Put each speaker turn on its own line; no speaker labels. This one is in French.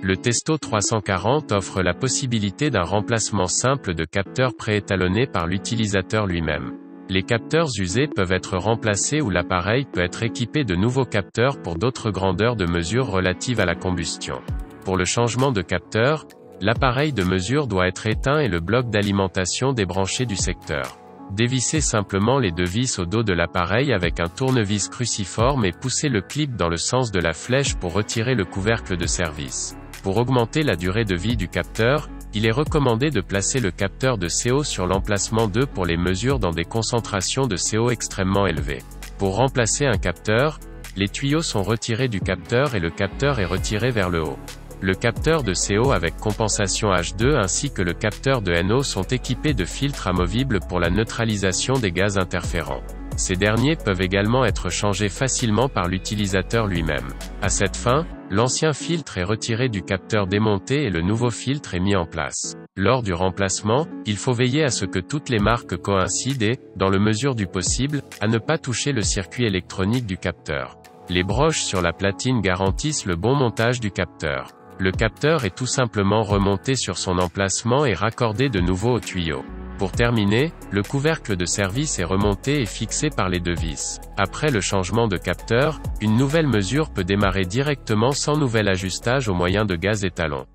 Le Testo 340 offre la possibilité d'un remplacement simple de capteurs préétalonnés par l'utilisateur lui-même. Les capteurs usés peuvent être remplacés ou l'appareil peut être équipé de nouveaux capteurs pour d'autres grandeurs de mesure relatives à la combustion. Pour le changement de capteur, l'appareil de mesure doit être éteint et le bloc d'alimentation débranché du secteur. Dévissez simplement les deux vis au dos de l'appareil avec un tournevis cruciforme et poussez le clip dans le sens de la flèche pour retirer le couvercle de service. Pour augmenter la durée de vie du capteur, il est recommandé de placer le capteur de CO sur l'emplacement 2 pour les mesures dans des concentrations de CO extrêmement élevées. Pour remplacer un capteur, les tuyaux sont retirés du capteur et le capteur est retiré vers le haut. Le capteur de CO avec compensation H2 ainsi que le capteur de NO sont équipés de filtres amovibles pour la neutralisation des gaz interférents. Ces derniers peuvent également être changés facilement par l'utilisateur lui-même. À cette fin, l'ancien filtre est retiré du capteur démonté et le nouveau filtre est mis en place. Lors du remplacement, il faut veiller à ce que toutes les marques coïncident et, dans le mesure du possible, à ne pas toucher le circuit électronique du capteur. Les broches sur la platine garantissent le bon montage du capteur. Le capteur est tout simplement remonté sur son emplacement et raccordé de nouveau au tuyau. Pour terminer, le couvercle de service est remonté et fixé par les deux vis. Après le changement de capteur, une nouvelle mesure peut démarrer directement sans nouvel ajustage au moyen de gaz étalon.